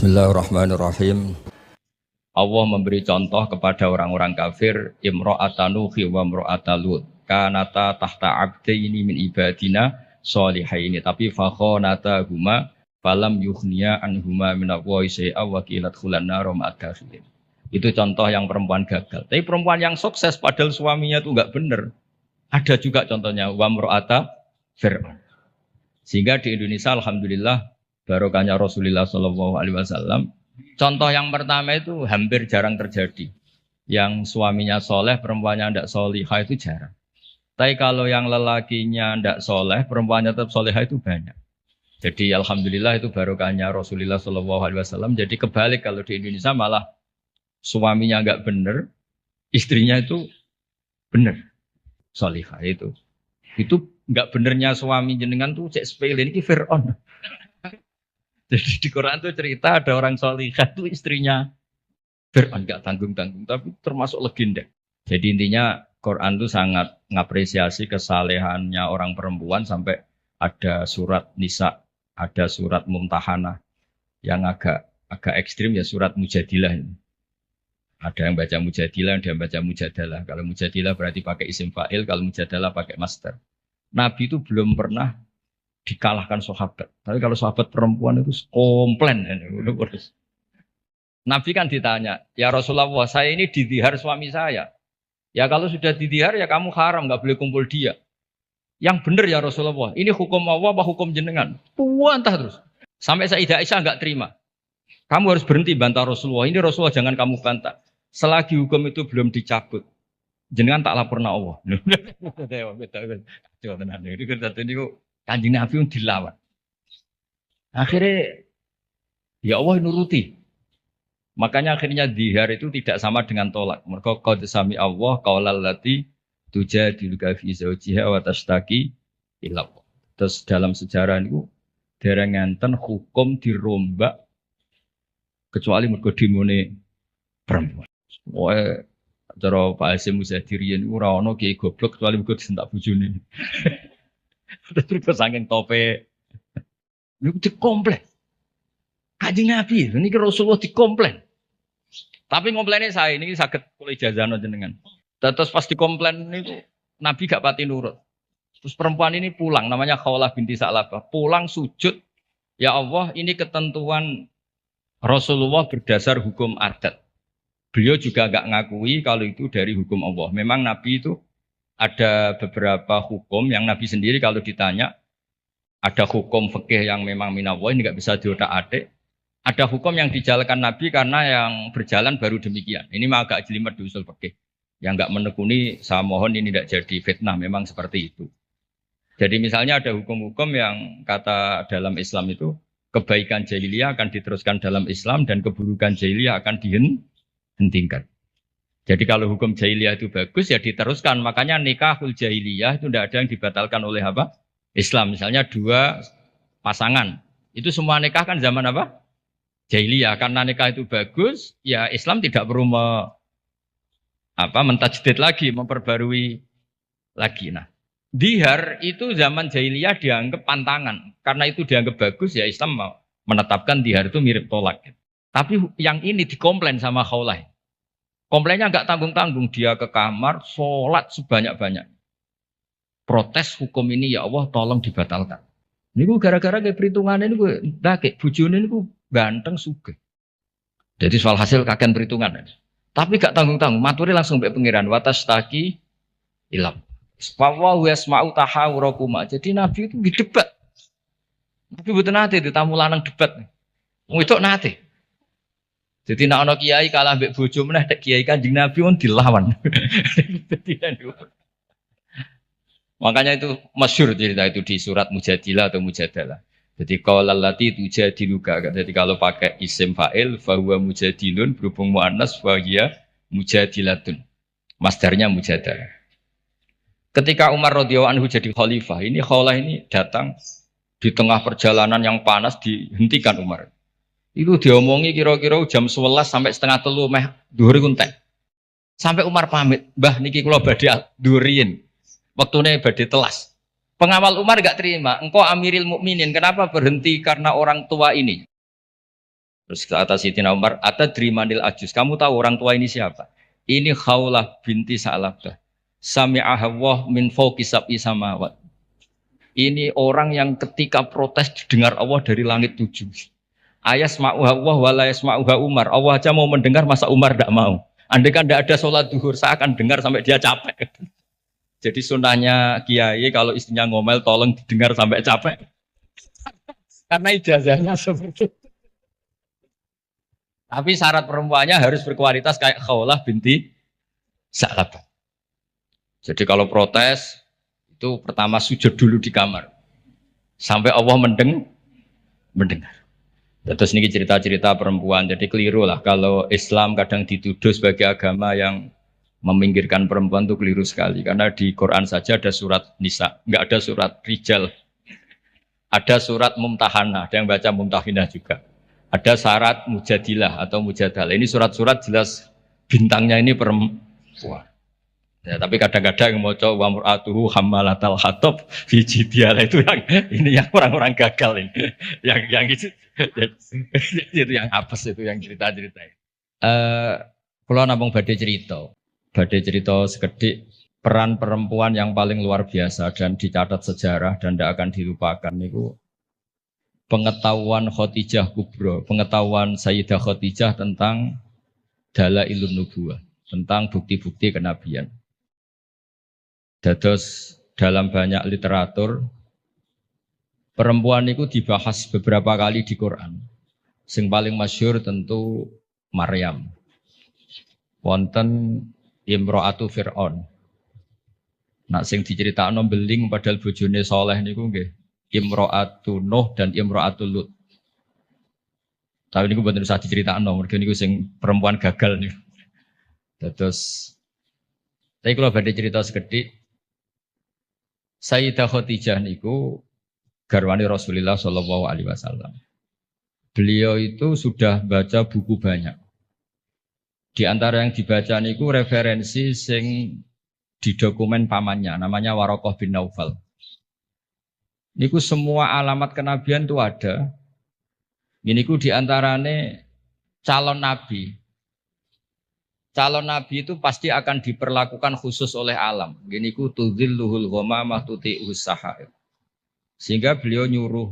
Bismillahirrahmanirrahim. Allah memberi contoh kepada orang-orang kafir, imra'ata Nuhi wa imra'ata Lut. Kanata tahta abdaini min ibadina sholihaini. Tapi fakhonata huma falam yukhniya anhuma minallahi syai'a wa qila dkhulan nar ma'ad dakhilin. Itu contoh yang perempuan gagal. Tapi perempuan yang sukses padahal suaminya itu enggak benar. Ada juga contohnya wa imra'ata Fir'aun. Sehingga di Indonesia alhamdulillah barokahnya Rasulullah SAW. Contoh yang pertama itu hampir jarang terjadi. Yang suaminya soleh, perempuannya tidak solihah itu jarang. Tapi kalau yang lelakinya tidak soleh, perempuannya tetap solihah itu banyak. Jadi alhamdulillah itu barokahnya Rasulullah SAW. Jadi kebalik kalau di Indonesia malah suaminya nggak benar, istrinya itu benar solihah itu. Itu nggak benernya suami jenengan tuh cek sepele ini Fir'aun. Jadi di Quran itu cerita ada orang solihah itu istrinya Fir'aun, gak tanggung-tanggung, tapi termasuk legenda. Jadi intinya Quran itu sangat mengapresiasi kesalehannya orang perempuan sampai ada surat Nisa, ada surat Mumtahanah yang agak ekstrim ya surat Mujadilah ini. Ada yang baca Mujadilah, ada yang baca Mujadalah. Kalau Mujadilah berarti pakai isim fa'il, kalau Mujadalah pakai masdar. Nabi itu belum pernah dikalahkan sahabat. Tapi kalau sahabat perempuan itu komplain. Nabi kan ditanya, ya Rasulullah, saya ini didihar suami saya. Ya kalau sudah didihar ya kamu haram, nggak boleh kumpul dia. Yang benar ya Rasulullah, ini hukum Allah apa hukum jenengan? Puantah terus. Sampai Sayyidah Aisyah nggak terima. Kamu harus berhenti bantah Rasulullah. Ini Rasulullah jangan kamu bantah. Selagi hukum itu belum dicabut, jenengan tak laporna Allah. Kanjeng Nabi pun dilawan. Akhirnya ya Allah nuruti. Makanya akhirnya dihar itu tidak sama dengan tolak. Mereka qad sami Allah qaulal lati tujadiluka fi zawjiha wa tashtaki ila Allah. Terus dalam sejarah itu derenganten hukum dirombak kecuali mergo dimune perempuan. Wae cara Pak Hasyim Muzadirian ora ono kiai goblok kecuali mergo disentak bojone. Terus saking tope niku dikomplain. Kanjeng Nabi niki Rasulullah dikomplain. Tapi komplainnya saya ini saged kula ijazahno jenengan. Terus pas dikomplain niku Nabi gak pati nurut. Terus perempuan ini pulang namanya Khawlah binti Sa'labah. Pulang sujud, ya Allah ini ketentuan Rasulullah berdasar hukum adat. Beliau juga gak ngakui kalau itu dari hukum Allah. Memang Nabi itu ada beberapa hukum yang Nabi sendiri kalau ditanya ada hukum fikih yang memang minallah ini nggak bisa diotak-atik. Ada hukum yang dijalankan Nabi karena yang berjalan baru demikian. Ini mah agak jelimet di usul fikih. Yang nggak menekuni saya mohon ini tidak jadi fitnah. Memang seperti itu. Jadi misalnya ada hukum-hukum yang kata dalam Islam itu kebaikan jahiliyah akan diteruskan dalam Islam dan keburukan jahiliyah akan dihentikan. Jadi kalau hukum jahiliyah itu bagus ya diteruskan. Makanya nikahul jahiliyah itu tidak ada yang dibatalkan oleh apa? Islam. Misalnya dua pasangan. Itu semua nikah kan zaman apa? Jahiliyah. Karena nikah itu bagus, ya Islam tidak perlu mentajdid lagi, memperbarui lagi. Nah, dihar itu zaman jahiliyah dianggap pantangan. Karena itu dianggap bagus, ya Islam menetapkan dihar itu mirip tolak. Tapi yang ini dikomplain sama Khawlah. Komplainnya nggak tanggung-tanggung, dia ke kamar, sholat sebanyak-banyak. Protes hukum ini, ya Allah tolong dibatalkan. Ini gue gara-gara kayak perhitungan ini gue, kayak bujune ini gue ganteng sugih. Jadi soal hasil kakean perhitungan. Tapi gak tanggung-tanggung, maturi langsung be pengiran, watastaki ilam. Spawahu yasma'u tahawurakuma. Jadi Nabi itu didebat. Nabi betul nanti, tamu lanang debat. Itu nanti. Jadi nak ono kiai kalah mbek bojo meneh tek kiai Kanjeng Nabi pun dilawan. Makanya itu masyhur cerita itu di surat Mujadilah atau Mujadalah. Jadi qaulal lati tujadiluka. Jadi kalau pakai isim fa'il fa huwa mujadilun berhubung muannas fa hiya mujadilatun. Masdarnya mujadalah. Ketika Umar radhiyallahu anhu jadi khalifah, ini Khawlah ini datang di tengah perjalanan yang panas dihentikan Umar. Itu diomongi kira-kira jam 11 sampai setengah 3 meh dhuwur kuntek. Sampai Umar pamit, "Mbah niki kula badhe dhuwurin. Wektune badhe telas." Pengawal Umar enggak terima, "Engkau Amiril Mukminin, kenapa berhenti karena orang tua ini?" Terus kata Sayyidina Umar, "Atadri manil ajus." Kamu tahu orang tua ini siapa? Ini Khawlah binti Sa'labah. Sami'aha Allah min fawqi sab'i samawat. Ini orang yang ketika protes didengar Allah dari langit 7. Ayasma'uha Allah wa la yasma'uha Umar. Allah aja mau mendengar, masa Umar tidak mau. Andai kan tidak ada sholat duhur, saya akan dengar sampai dia capek. Jadi sunnahnya kiai kalau istrinya ngomel tolong didengar sampai capek. Karena ijazahnya seperti itu. Tapi syarat perempuannya harus berkualitas kayak Khawlah binti Sa'labah. Jadi kalau protes itu pertama sujud dulu di kamar sampai Allah mendengar. Terus ini cerita-cerita perempuan. Jadi keliru lah kalau Islam kadang dituduh sebagai agama yang meminggirkan perempuan itu keliru sekali. Karena di Quran saja ada surat Nisa, nggak ada surat Rijal. Ada surat Mumtahanah, ada yang baca Mumtahinah juga. Ada syarat Mujadilah atau Mujadalah. Ini surat-surat jelas bintangnya ini perempuan. Ya, tapi kadang-kadang yang mau coba wamratuhu hammalatal hatab fi jidiyalah itu yang ini yang orang-orang gagal ini. Yang itu itu yang apes itu yang cerita-cerita. Kalau namung badai cerita sekedik peran perempuan yang paling luar biasa dan dicatat sejarah dan tidak akan dilupakan itu pengetahuan Khadijah Kubro, pengetahuan Sayyidah Khadijah tentang dalailun nubuwah, tentang bukti-bukti kenabian. Dados dalam banyak literatur perempuan itu dibahas beberapa kali di Quran. Sing paling masyhur tentu Maryam. Wonten Imro'atu Fir'aun. Nak sing diceritakno beling padahal bojone soleh niku nggih Imro'atu Nuh dan Imro'atu Lut. Tapi niku mboten usah diceritakno, mergo niku sing perempuan gagal niku. Terus tapi kalau badhe cerita sekedhik Sayyidah Khadijah niku garwani Rasulullah Shallallahu Alaihi Wasallam. Beliau itu sudah baca buku banyak. Di antara yang dibaca niku referensi sing di dokumen pamannya, namanya Warokoh bin Naufal. Niku semua alamat kenabian itu ada. Ini ku di antarane calon nabi. Calon nabi itu pasti akan diperlakukan khusus oleh alam. Gini ku tudzilluhul ghamamah tuti'us sahaib. Sehingga beliau nyuruh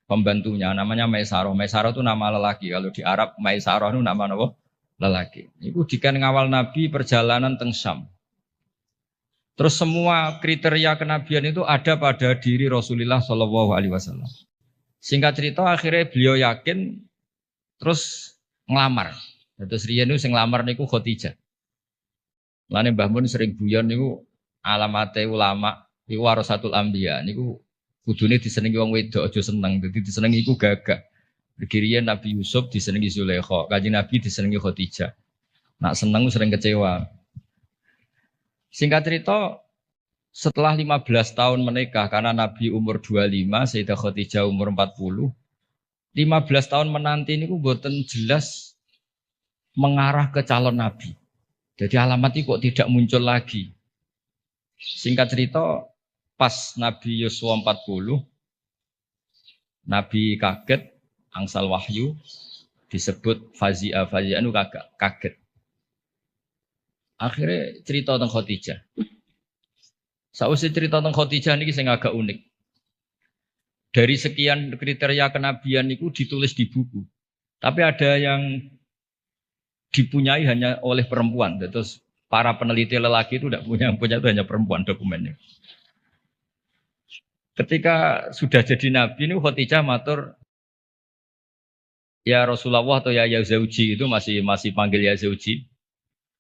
pembantunya namanya Maisarah. Maisarah itu nama lelaki. Kalau di Arab Maisarah itu nama apa? Lelaki. Itu dikan ngawal nabi perjalanan teng Syam. Terus semua kriteria kenabian itu ada pada diri Rasulullah Shallallahu Alaihi Wasallam. Singkat cerita akhirnya beliau yakin terus ngelamar. Terus riyen niku sing nglamar niku Khadijah. Lane Mbah Mun sering guyon niku alamate ulama iku warasatul anbiya niku kudune disenengi wong wedok aja seneng. Dadi disenengi iku gagah. Riyen Nabi Yusuf disenengi Zulaikha, Kanjeng Nabi disenengi Khadijah. Nak seneng sering kecewa. Singkat cerita setelah 15 tahun menikah karena Nabi umur 25, Sayyidah Khadijah umur 40. 15 tahun menanti niku mboten jelas mengarah ke calon nabi. Jadi alamat itu kok tidak muncul lagi. Singkat cerita, pas Nabi Yusuf 40, Nabi kaget, angsal wahyu, disebut Fazia itu kaget. Akhirnya cerita tentang Khadijah. Sausé cerita tentang Khadijah ini sing agak unik. Dari sekian kriteria kenabian itu ditulis di buku. Tapi ada yang dipunyai hanya oleh perempuan. Terus para peneliti lelaki itu tidak punya, yang punya itu hanya perempuan dokumennya. Ketika sudah jadi nabi ini Khadijah matur, ya Rasulullah atau ya Zauji itu masih panggil ya Zauji.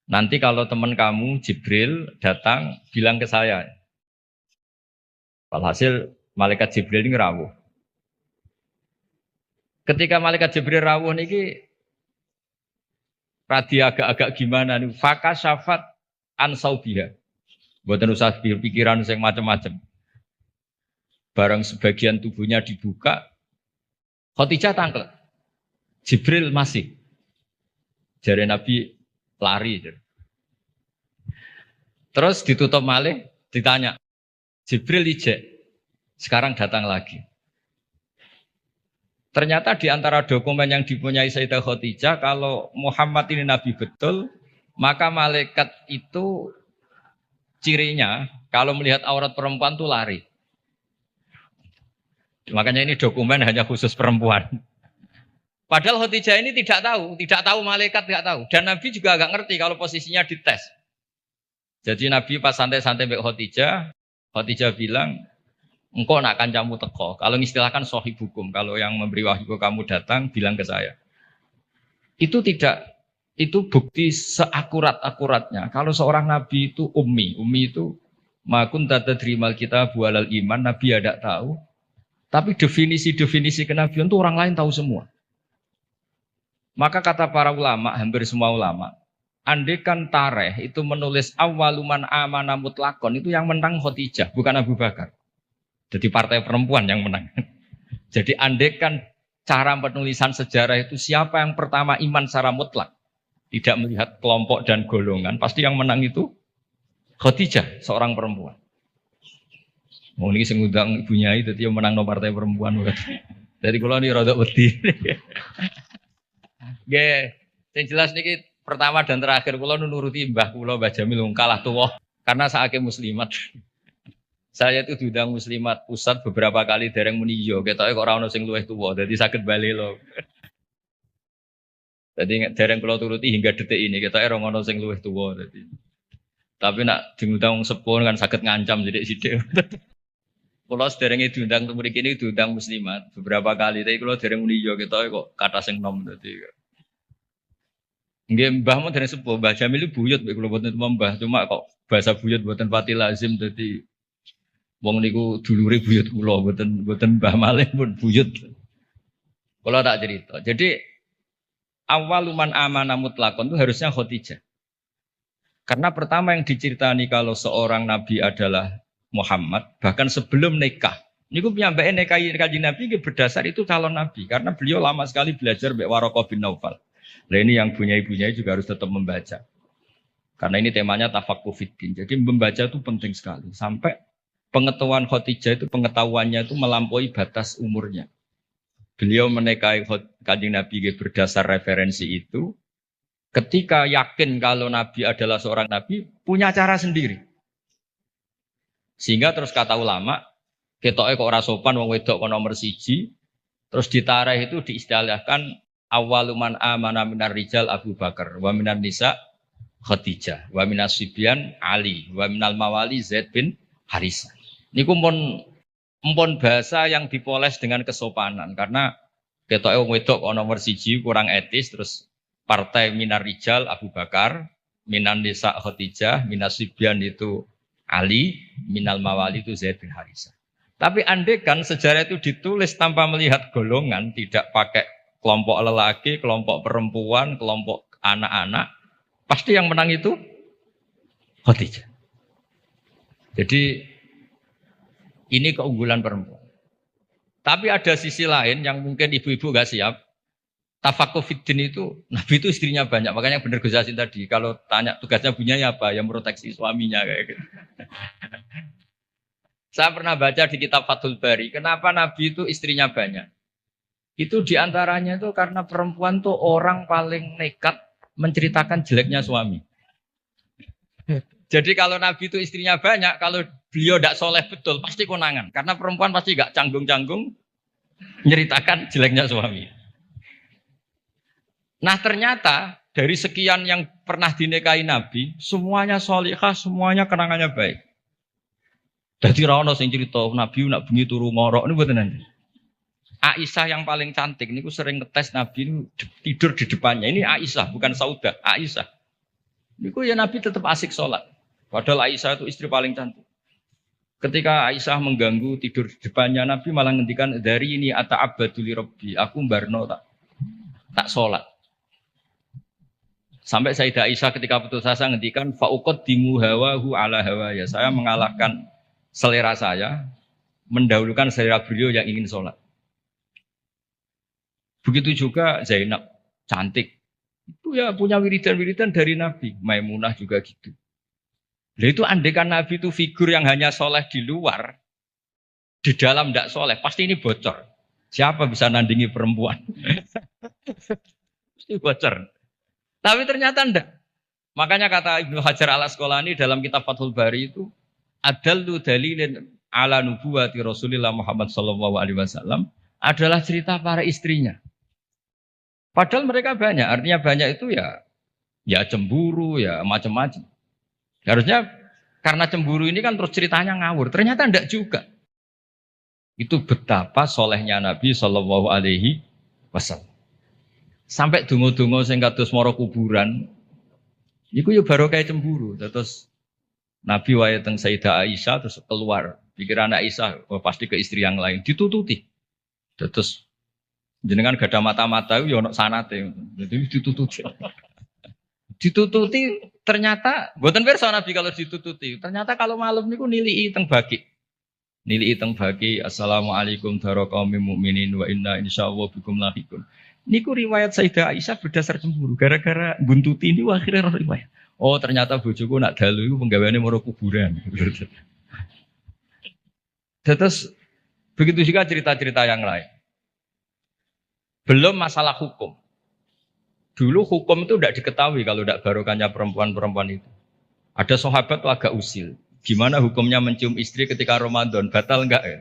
Nanti kalau teman kamu Jibril datang bilang ke saya. Walhasil malaikat Jibril ini rawuh. Ketika malaikat Jibril rawuh niki radi agak-agak gimana nih? Faka syafat ansaubiha. Buatan usah pikiran yang macam-macam. Barang sebagian tubuhnya dibuka, Khadijah tangkel. Jibril masih. Jari Nabi lari. Terus ditutup malih, ditanya. Jibril ijek. Sekarang datang lagi. Ternyata di antara dokumen yang dipunyai Sayyidah Khadijah, kalau Muhammad ini nabi betul, maka malaikat itu cirinya kalau melihat aurat perempuan tuh lari. Makanya ini dokumen hanya khusus perempuan. Padahal Khadijah ini tidak tahu malaikat tidak tahu. Dan Nabi juga agak ngerti kalau posisinya dites. Jadi Nabi pas santai-santai mbek Khadijah bilang, engkau nak kancamu teko. Kalau istilahkan sohib hukum, kalau yang memberi wahyu kamu datang, bilang ke saya. Itu bukti seakurat-akuratnya. Kalau seorang nabi itu ummi itu makun tata terimal kita bualal iman, nabi ada tahu. Tapi definisi kenabian itu orang lain tahu semua. Maka kata para ulama, hampir semua ulama, andekan Tareh itu menulis awaluman amana mutlakon, itu yang menang Khadijah, bukan Abu Bakar. Jadi partai perempuan yang menang. Jadi andekan cara penulisan sejarah itu siapa yang pertama iman secara mutlak, tidak melihat kelompok dan golongan, pasti yang menang itu Khadijah, seorang perempuan. Oh ini sengudang ibunya itu dia menang no partai perempuan. Dari kalau ini rodok wedi. Nggih, yang jelas niki pertama dan terakhir kula nuruti mbah kula Mbah Jamil kalah tuwa karena saake muslimat. Saya itu diundang muslimat pusat beberapa kali dereng muni yo, ketoke kok ora ono sing luwih tuwa, dadi saged bali lho. Dadi dereng kula turuti hingga detik ini ketoke ora ono sing luwih tuwa dadi. Tapi nak diundang sepuh kan saged ngancam sithik-sithik. Kula sederenge diundang teng mriki ini diundang muslimat beberapa kali, tapi kula dereng muni yo ketoke kok kata sing nom dadi. Nggih mbah mun dereng sepuh, Mbah Jamil buyut mek kula boten mbah, cuma kok bahasa buyut boten pati lazim dadi wong niku dulure buyut kula boten mbah malih pun buyut. Kula tak cerita. Jadi awaluman amana mutlakon itu harusnya Khadijah. Karena pertama yang diceritani kalau seorang nabi adalah Muhammad, bahkan sebelum nikah. Niku piyambake nikahi Kanjeng Nabi berdasar itu calon nabi karena beliau lama sekali belajar mbek Waraqah bin Naufal. Nah ini yang bunyai-bunyai juga harus tetap membaca. Karena ini temanya tafaqquh fiddin. Jadi membaca itu penting sekali. Sampai pengetahuan Khadijah itu pengetahuannya itu melampaui batas umurnya. Beliau menikahi Kanjeng Nabi berdasar referensi itu. Ketika yakin kalau Nabi adalah seorang Nabi, punya cara sendiri. Sehingga terus kata ulama, ketoke kok ora sopan wong wedok kok nomor 1, terus ditareh itu diistilahkan awaluman amana minar rijal Abu Bakar, wa minan nisa Khadijah, wa minas sibyan Ali, wa minal mawali Zaid bin Harisah. Niku empon bahasa yang dipoles dengan kesopanan karena ketoke wong wedok kok nomor 1 kurang etis, terus partai minar rijal Abu Bakar, minan nisa Khadijah, minas sibyan itu Ali, minal mawali itu Zaid bin Harisah. Tapi andekan sejarah itu ditulis tanpa melihat golongan, tidak pakai kelompok lelaki, kelompok perempuan, kelompok anak-anak, pasti yang menang itu Khadijah. Jadi ini keunggulan perempuan. Tapi ada sisi lain yang mungkin ibu-ibu gak siap. Tafaqquh fiddin itu, Nabi itu istrinya banyak. Makanya benar Gus Yasin tadi, kalau tanya tugasnya punya apa, yang proteksi suaminya kayak gitu. Saya pernah baca di kitab Fathul Bari, kenapa Nabi itu istrinya banyak. Itu diantaranya itu karena perempuan tuh orang paling nekat menceritakan jeleknya suami. Jadi kalau Nabi itu istrinya banyak, kalau beliau tidak soleh betul, pasti konangan. Karena perempuan pasti gak canggung-canggung menceritakan jeleknya suami. Nah ternyata dari sekian yang pernah dinikahi Nabi, semuanya solihah, semuanya kenangannya baik. Jadi rano sing cerita Nabi nak bengi turu ngorok ini buat nanti. Aisyah yang paling cantik ini sering ngetes Nabi ini tidur di depannya. Ini Aisyah bukan Saudah, Aisyah. Ini ya Nabi tetap asik sholat. Padahal Aisyah itu istri paling cantik. Ketika Aisyah mengganggu tidur di depannya Nabi malah ngendikan dari ini ata'abbadu li rabbi, aku mbarno tak sholat. Sampai Sayyidah Aisyah ketika putus asa ngendikan fa'uqaddimu hawahu ala hawaya. Saya mengalahkan selera saya, mendahulukan selera beliau yang ingin sholat. Begitu juga Zainab, cantik. Itu ya punya wiridan-wiridan dari Nabi. Maimunah juga gitu. Nah itu andekan Nabi itu figur yang hanya soleh di luar, di dalam tidak soleh, pasti ini bocor. Siapa bisa nandingi perempuan? Mesti bocor. Tapi ternyata enggak. Makanya kata Ibnu Hajar al-Asqalani dalam kitab Fathul Bari itu adallu dalilin ala nubuwati Rasulillah Muhammad sallallahu alaihi wasallam adalah cerita para istrinya. Padahal mereka banyak, artinya banyak itu ya cemburu, ya macam-macam. Harusnya karena cemburu ini kan terus ceritanya ngawur. Ternyata enggak juga. Itu betapa solehnya Nabi sallallahu alaihi wasallam. Sampai dungo-dungo sing kados mara kuburan iku yo baru kayak cemburu. Terus Nabi wae teng Sayyidah Aisyah terus keluar. Pikiran Aisyah pasti ke istri yang lain ditututi. Terus jenengan gak ada mata-mata yo ono sanate. Jadi ditututi. Ditututi ternyata mboten pirsa Nabi kalau ditututi. Ternyata kalau malam niku nilii teng baki. Nilii teng baki assalamualaikum warahmatullahi mukminin wa inna insyaallah bikum lahiqun. Niku riwayat Sayyidah Aisyah berdasar cemburu. Gara-gara buntuti ini akhirnya riwayat. Oh ternyata bojoku nak dalu itu penggaweane moro kuburan. Terus begitu juga cerita-cerita yang lain. Belum masalah hukum. Dulu hukum itu tidak diketahui kalau tidak barokahnya perempuan-perempuan itu. Ada sahabat tuh agak usil. Gimana hukumnya mencium istri ketika Ramadan? Batal enggak ya?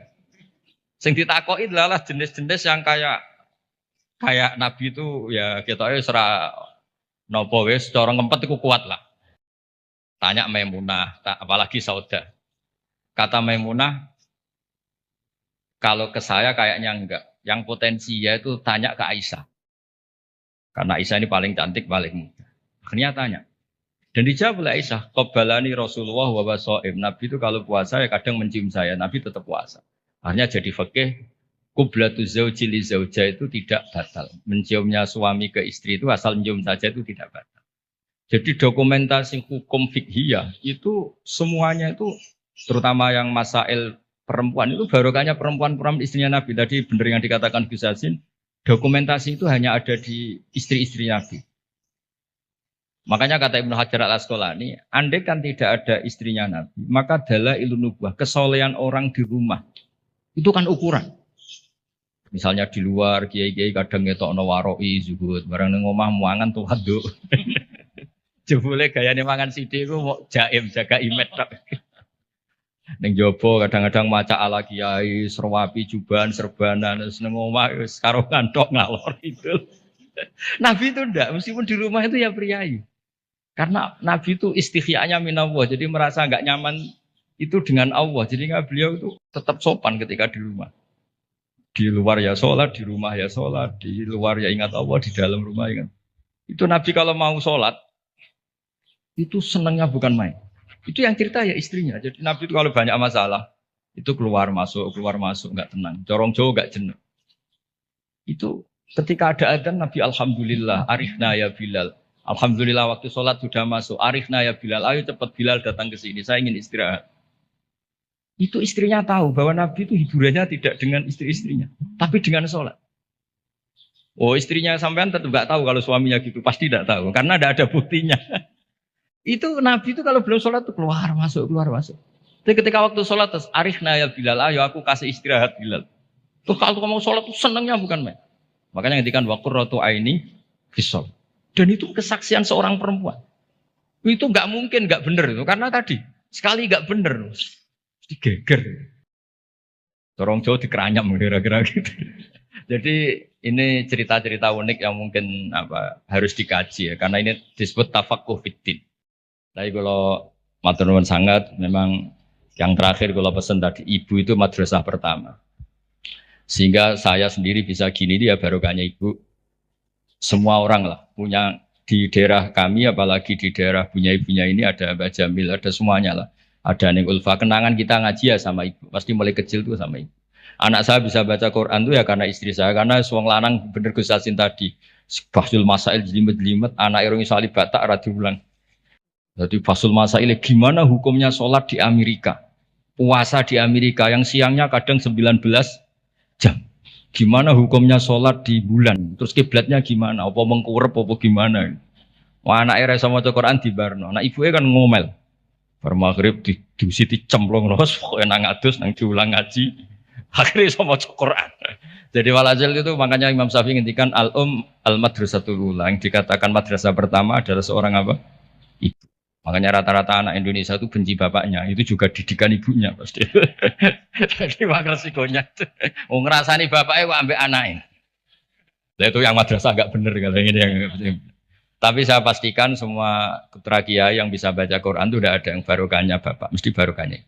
Sing ditakoki adalah jenis-jenis yang kayak Nabi itu ya ketoknya serah nopo wis cara ngempet iku kuat lah. Tanya Maimunah, apalagi Saudah. Kata Maimunah, kalau ke saya kayaknya enggak. Yang potensi ya itu tanya ke Aisyah. Karena Aisyah ini paling cantik, paling muda. Akhirnya tanya. Dan dijawab oleh Aisyah, qabbalani Rasulullah wa waso'im. Nabi itu kalau puasa ya kadang mencium saya, Nabi tetap puasa. Akhirnya jadi fikih, Qublatu zauji li zauja itu tidak batal. Menciumnya suami ke istri itu asal mencium saja itu tidak batal. Jadi dokumentasi hukum fikhiyah itu semuanya itu terutama yang masail perempuan itu barokahnya perempuan-perempuan istrinya Nabi. Tadi benar yang dikatakan Gus Yassin, dokumentasi itu hanya ada di istri-istri Nabi. Makanya kata Ibnu Hajar al-Asqalani, andai kan tidak ada istrinya Nabi, maka dalailun nubuwah, kesolehan orang di rumah itu kan ukuran. Misalnya di luar kiai-kiai kadang ngetokno waroi zuhud, barang ning omah muangan tuh haduk. Jebule gayane mangan sithik ku mau jaim jaga imet tok. Ning jaba kadang-kadang maca ala kiai, serwapi juban, serbanan, ning omah wis karo kantok ngalor itu. Nabi itu ndak, meskipun di rumah itu ya priayi. Karena Nabi itu istighya'nya minallah, jadi merasa enggak nyaman itu dengan Allah. Jadi beliau itu tetap sopan ketika di rumah. Di luar ya sholat, di rumah ya sholat, di luar ya ingat Allah, di dalam rumah ingat. Itu Nabi kalau mau sholat, itu senangnya bukan main. Itu yang cerita ya istrinya. Jadi Nabi itu kalau banyak masalah, itu keluar masuk, nggak tenang. Corong jauh nggak jenuh. Itu ketika ada adzan Nabi alhamdulillah, arifna ya Bilal. Alhamdulillah waktu sholat sudah masuk, arifna ya Bilal. Ayo cepat Bilal datang ke sini, saya ingin istirahat. Itu istrinya tahu bahwa Nabi itu hiburannya tidak dengan istri-istrinya, tapi dengan sholat. Oh istrinya sampean tetap nggak tahu kalau suaminya gitu, pasti tidak tahu karena tidak ada buktinya. Itu Nabi itu kalau belum sholat tuh keluar masuk. Tapi ketika waktu sholat terus arifna ya Bilal, ayo aku kasih istirahat Bilal. Tuh kalau kamu sholat tuh senangnya bukan main. Makanya ngendikan wa qurratu aini fisol. Dan itu kesaksian seorang perempuan. Itu nggak mungkin nggak benar itu karena tadi sekali nggak benar. Digeger. Torong Jawa dikeranyam kira-kira gitu. Jadi ini cerita-cerita unik yang mungkin harus dikaji ya karena ini disebut tafaqquh fiddin. Tapi kalau matur nuwun sangat memang yang terakhir kalau pesan tadi ibu itu madrasah pertama. Sehingga saya sendiri bisa gini dia barokahnya ibu. Semua orang lah punya di daerah kami apalagi di daerah punya ibunya ini ada Mbak Jamil, ada semuanya lah. Ada Neng Ulfa, kenangan kita ngaji ya sama ibu. Pasti mulai kecil tuh sama ibu. Anak saya bisa baca Quran tuh ya karena istri saya. Karena suang lanang bener Gus Yassin tadi. Fasul Masail jelimet-jelimet, anak irungi salib batak radi ulang. Jadi Fasul Masail gimana hukumnya sholat di Amerika. Puasa di Amerika yang siangnya kadang 19 jam. Gimana hukumnya sholat di bulan. Terus kiblatnya gimana. Apa mengkurep, apa gimana. Wah anak era sama Quran di Barno. Nah ibunya kan ngomel. Bar maghrib didusi dicemplung terus pokoke nang adus nang diulang ngaji. Akhire iso maca Quran. Jadi walhasil itu makanya Imam Syafi'i ngintikan al-madrasatul ula, yang dikatakan madrasah pertama adalah seorang apa? Ibu. Makanya rata-rata anak Indonesia itu benci bapaknya, itu juga didikan ibunya pasti. Jadi maka resikonya itu. Ngerasani bapaknya kok ambek anaknya. Nah, itu yang madrasah agak bener kalau ini yang. Tapi saya pastikan semua putra kiai yang bisa baca Quran itu udah ada yang barokahnya bapak, mesti barokahnya.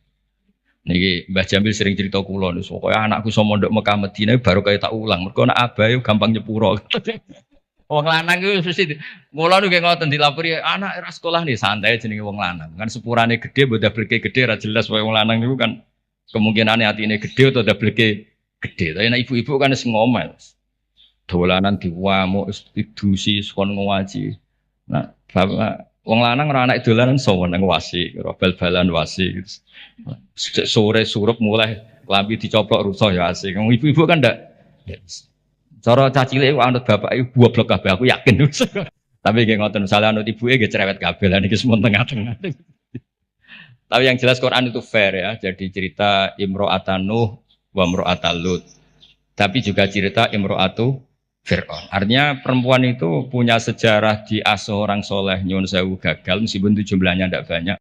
Niki Mbah Jamil sering cerita kula niku, pokoke anakku iso mondok Mekah Madinah baru kaya tak ulang. Mergo anak abahe gampang nyepuro. Wong lanang iku mesti kula niku ngoten dilapori anak era sekolah nih santai jenenge wong lanang. Kan sepurane gede mbok dableke gede ra jelas wae wong lanang niku kan kemungkinane atine gede atau dableke gede. Tapi nek ibu-ibu kan wis ngomel. Dolanan diwamuk idusi kon ngaji. Nah, bapak wong lanang ora anak dolanan sowan nang wasi, ora bal-balan wasi. Sejak sore surup mulai lambi dicoplok rusuh ya asik. Wong ibu-ibu kan ndak. Cara cacile kok anut bapak iku goblok kabeh aku yakin. Tapi nggih ngoten misalnya anut ibuke nggih cerewet kabeh lan iki semua tengah-tengah. Tapi yang jelas Quran itu fair ya. Jadi cerita Imro'atan Nuh wa Imro'atan Lut. Tapi juga cerita Imro'atu Fir'aun. Artinya perempuan itu punya sejarah diasuh orang soleh nyuwun sewu gagal meskipun itu jumlahnya tidak banyak.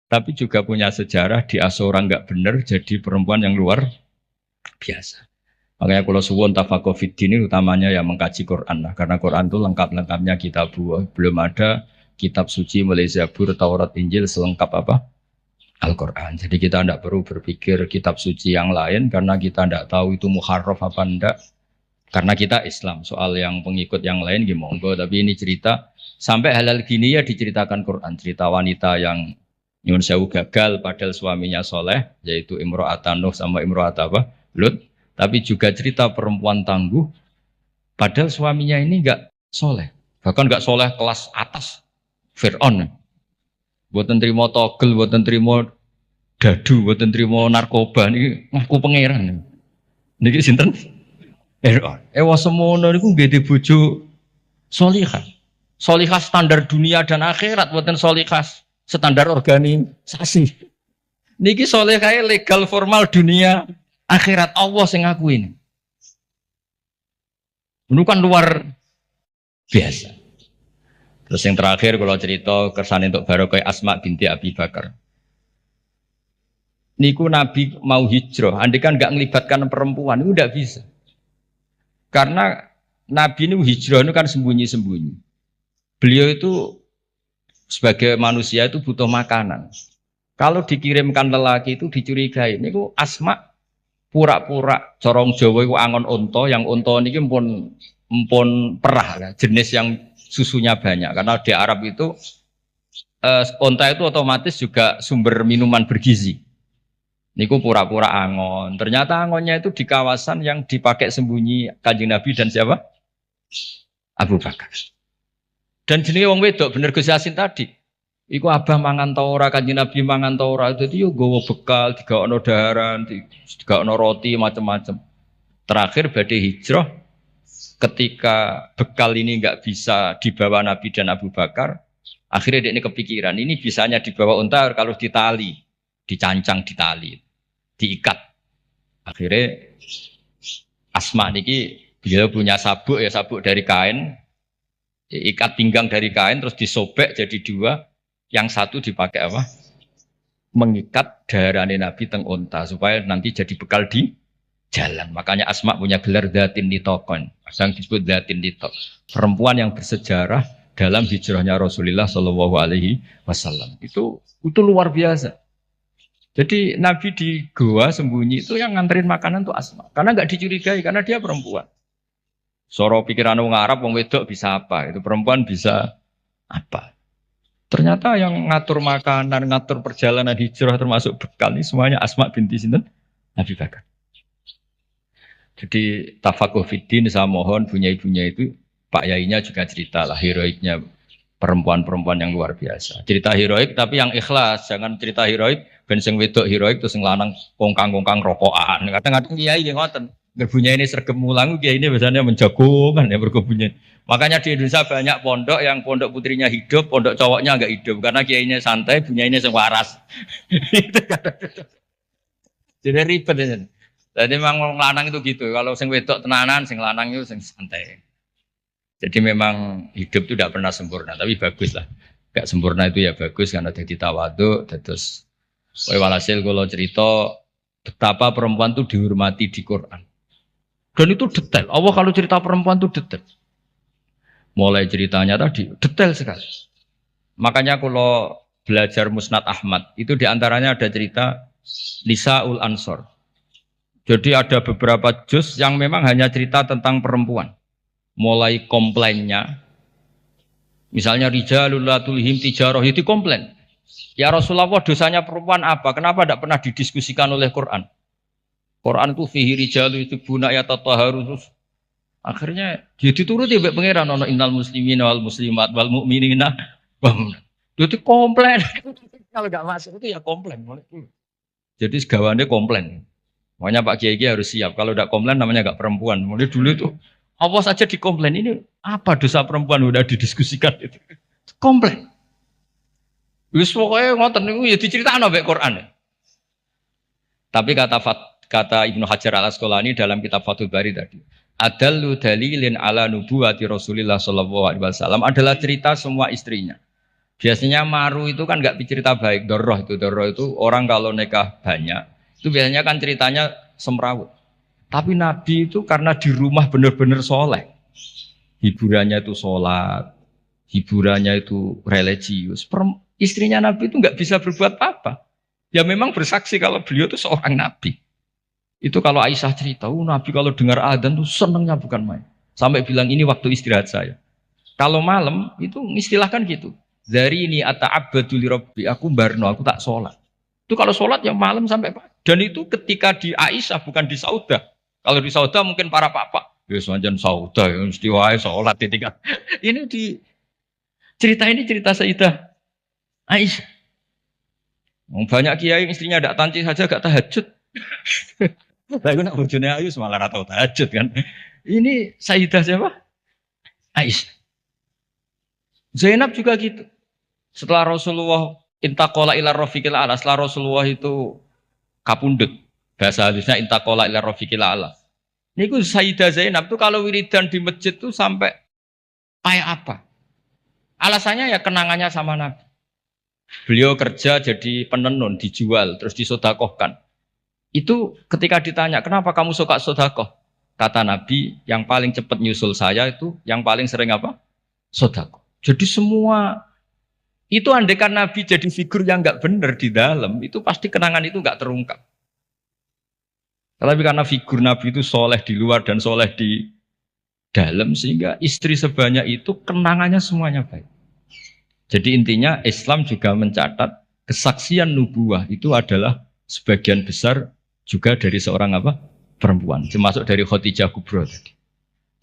Tapi juga punya sejarah diasuh orang nggak benar jadi perempuan yang luar biasa. Makanya kalau suwun tafaqquh fid din utamanya ya mengkaji Quran lah. Karena Quran itu lengkap-lengkapnya kitab buah. Belum ada kitab suci mulai Zabur, Taurat, Injil selengkap apa? Al-Quran. Jadi kita tidak perlu berpikir kitab suci yang lain karena kita tidak tahu itu muharraf apa enggak. Karena kita Islam, soal yang pengikut yang lain gimana? Tapi ini cerita sampai halal gini ya diceritakan Quran. Cerita wanita yang nyuwun sewu gagal padahal suaminya soleh, yaitu Imro'atan Nuh sama Imro'at apa? Lut. Tapi juga cerita perempuan tangguh, padahal suaminya ini enggak soleh. Bahkan enggak soleh kelas atas. Fir'aun. Buatan terima togel, buatan terima dadu, buatan terima narkoba. Ini ngaku pangeran. Niki sinten? Ewa semono niku nggih bojo solihah. Solihah standar dunia dan akhirat, buatan solihah standar organisasi. Niki solihah legal formal dunia akhirat Allah sing ngakuin. Ini kan luar biasa. Terus yang terakhir kalau cerita kersane untuk Barokah Asma binti Abi Bakar. Niku Nabi mau hijrah, andai kan nggak melibatkan perempuan itu tidak bisa. Karena Nabi ini hijrah itu kan sembunyi-sembunyi. Beliau itu sebagai manusia itu butuh makanan. Kalau dikirimkan lelaki itu dicurigai. Ini Asma pura-pura corong Jawa itu angon onto, yang onto ini empun perah, jenis yang susunya banyak. Karena di Arab itu onta itu otomatis juga sumber minuman bergizi. Niku pura-pura angon. Ternyata angonnya itu di kawasan yang dipakai sembunyi Kanjeng Nabi dan siapa? Abu Bakar. Dan jenis wong wedok bener Gus Yasin tadi. Iku abah mangan ta ora, Kanjeng Nabi mangan ta ora. Dadi yo nggawa bekal, digaono daharan, digaono roti macam-macam. Terakhir badhe hijrah ketika bekal ini enggak bisa dibawa Nabi dan Abu Bakar, akhirnya dia ini kepikiran, ini bisanya dibawa unta kalau ditali, dicancang ditali. Diikat. Akhirnya Asma niki beliau punya sabuk ya, sabuk dari kain, ikat pinggang dari kain terus disobek jadi dua, yang satu dipakai apa? Mengikat darahnya Nabi teng unta supaya nanti jadi bekal di jalan. Makanya Asma punya gelar Dzatin Nitaqon. Yang disebut Dzatin Nitaq. Perempuan yang bersejarah dalam hijrahnya Rasulullah Shallallahu Alaihi Wasallam. Itu luar biasa. Jadi Nabi di goa sembunyi itu yang nganterin makanan tuh Asma. Karena nggak dicurigai, karena dia perempuan. Soro pikiran orang Arab, orang wedok bisa apa? Itu perempuan bisa apa? Ternyata yang ngatur makanan, ngatur perjalanan hijrah termasuk bekal ini semuanya Asma binti sinten Abi Bakar. Jadi tafaqquh fiddin saya mohon ibunya itu Pak Yainya juga cerita lah heroiknya perempuan-perempuan yang luar biasa. Cerita heroik tapi yang ikhlas, jangan cerita heroik ben sing wedok heroik terus sing lanang kongkang-kongkang rokokan. Kadang-kadang kiai nggih ngoten. Gerbunya ini sergem mulang kiai ini biasanya menjago kan ya berkebunnya. Makanya di Indonesia banyak pondok yang pondok putrinya hidup, pondok cowoknya enggak hidup karena kiainya santai, bunyinya sing waras. Jadi ribet ya. Jadi memang wong lanang itu gitu. Kalau sing wedok tenanan, sing lanang itu sing santai. Jadi memang hidup itu tidak pernah sempurna, tapi bagus lah. Gak sempurna itu ya bagus karena jadi tawadhu, terus walhasil kalau cerita betapa perempuan itu dihormati di Quran. Dan itu detail. Allah kalau cerita perempuan itu detail. Mulai ceritanya tadi detail sekali. Makanya kalau belajar Musnad Ahmad itu diantaranya ada cerita Nisaul Ansor. Jadi ada beberapa juz yang memang hanya cerita tentang perempuan. Mulai komplainnya, misalnya rijalul la tulhim tijarah itu komplain. Ya Rasulullah, dosanya perempuan apa? Kenapa tidak pernah didiskusikan oleh Quran? Quran itu fihi rijalu itu buna ya tatahharu. Akhirnya dia dituruti mbek pangeran ana innal muslimina wal muslimat wal mu'minina. Jadi komplain. Kalau enggak masuk itu ya komplain. Jadi segawane komplain. Makanya Pak Kiai harus siap. Kalau tidak komplain namanya enggak perempuan. Mulai dulu itu apa saja dikomplain, ini apa dosa perempuan udah didiskusikan itu. Komplain. Wis pokoke ngoten niku ya diceritakno mbek Quran. Tapi kata Ibnu Hajar Al Asqalani dalam kitab Fathul Bari tadi, adallu dalilin ala nubuwati Rasulillah sallallahu alaihi wasallam adalah cerita semua istrinya. Biasanya maru itu kan enggak cerita baik, doroh itu orang kalau nikah banyak, itu biasanya kan ceritanya semrawut. Tapi Nabi itu karena di rumah benar-benar soleh, hiburannya itu sholat, hiburannya itu religius. Istrinya Nabi itu nggak bisa berbuat apa. Ya memang bersaksi kalau beliau itu seorang Nabi. Itu kalau Aisyah cerita, Nabi kalau dengar adzan tuh senengnya bukan main. Sampai bilang ini waktu istirahat saya. Kalau malam itu istilahkan gitu. Dari ini ata'abbadu li rabbi, aku barno, aku tak sholat. Itu kalau sholat ya malam sampai pagi. Dan itu ketika di Aisyah bukan di Saudah. Kalau di Saudah mungkin para papa. Ya semanjan Saudah, ya mesti wae sholat ditinggal. Ini di cerita ini cerita Sayyidah Aisyah. Banyak kiai istrinya tidak tanci saja gak tahajud. Tapi nak bojone ayu malah ora tau tahajud kan. Ini Sayyidah siapa? Aisyah. Zainab juga gitu. Setelah Rasulullah intaqala ila rafiqil a'la, setelah Rasulullah itu kapundhut. Bahasa hadisnya intaqala ila rafiqil a'la. Niku Sayyidah Zainab tuh kalau wiridan di masjid tuh sampai kayak apa? Alasannya ya kenangannya sama Nabi. Beliau kerja jadi penenun, dijual, terus disodakohkan. Itu ketika ditanya, kenapa kamu suka sodakoh? Kata Nabi, yang paling cepat nyusul saya itu, yang paling sering apa? Sodakoh. Jadi semua, itu andaikan Nabi jadi figur yang nggak benar di dalam, itu pasti kenangan itu nggak terungkap. Tapi karena figur Nabi itu soleh di luar dan soleh di dalam, sehingga istri sebanyak itu kenangannya semuanya baik. Jadi intinya Islam juga mencatat kesaksian nubuah itu adalah sebagian besar juga dari seorang apa? Perempuan, termasuk dari Khadijah Kubra tadi.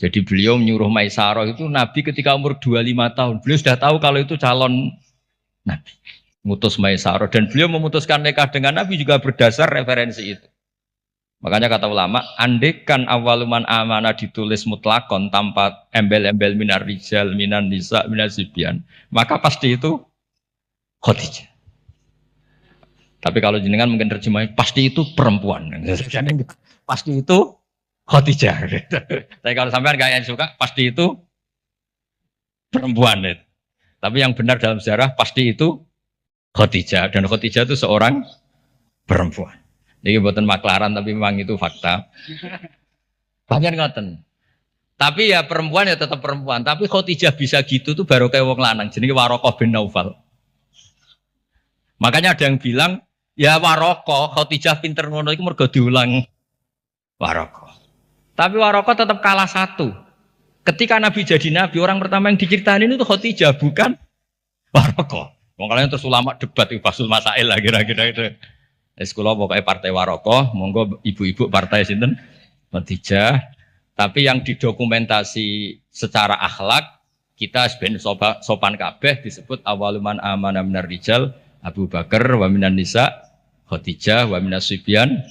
Jadi beliau menyuruh Maisarah itu Nabi ketika umur 25 tahun. Beliau sudah tahu kalau itu calon Nabi. Mutus Maisarah. Dan beliau memutuskan nikah dengan Nabi juga berdasar referensi itu. Makanya kata ulama, andekan awaluman amanah ditulis mutlakon tanpa embel-embel minar rijal, minan nisa, minar sibyan, maka pasti itu Khadijah. Tapi kalau jenengan mungkin terjemahnya pasti itu perempuan. Pasti itu Khadijah. Tapi kalau sampean kayak yang suka pasti itu perempuan. Tapi yang benar dalam sejarah pasti itu Khadijah, dan Khadijah itu seorang perempuan. Ini buatan maklaran tapi memang itu fakta. Banyak ngoten. Tapi ya perempuan ya tetap perempuan. Tapi Khadijah bisa gitu tuh baru kayak wong lanang. Jadi Warokoh bin Naufal. Makanya ada yang bilang ya Warokoh Khadijah pinter ngono itu mergo diulang Warokoh. Tapi Warokoh tetap kalah satu. Ketika Nabi jadi Nabi, orang pertama yang diceritain itu Khadijah bukan Warokoh. Makanya terus ulama debat itu Basul Masail lah kira-kira itu. Sekolah pokoknya partai Warokoh, monggo ibu-ibu partai sinten Khadijah. Tapi yang didokumentasi secara akhlak kita sebenarnya sopan kabeh disebut awaluman amanah minar rijal Abu Bakar wa minan nisa Khadijah wa minas sibyan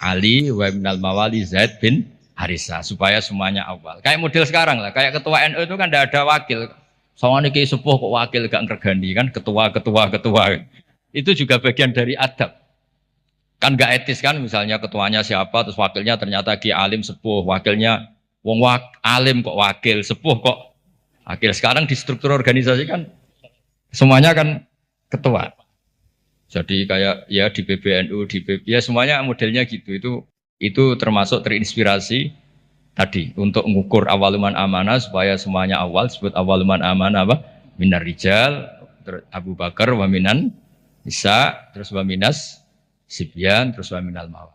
Ali wa minal mawali Zaid bin Harisah, supaya semuanya awal. Kayak model sekarang lah, kayak ketua NU itu kan tidak ada wakil. Soalnya kayak sepuh kok wakil gak ngergani kan ketua. Itu juga bagian dari adab. Kan gak etis kan misalnya ketuanya siapa terus wakilnya ternyata ki alim sepuh, wakilnya alim kok wakil, sepuh kok wakil. Sekarang di struktur organisasi kan semuanya kan ketua. Jadi kayak ya di PBNU, di PP, ya semuanya modelnya gitu. Itu termasuk terinspirasi tadi untuk mengukur awaluman amanah supaya semuanya awal disebut awaluman amanah apa? Minar rijal, terus Abu Bakar wa minan Isa, terus wa minas Sibyan, terus wa minal mawar.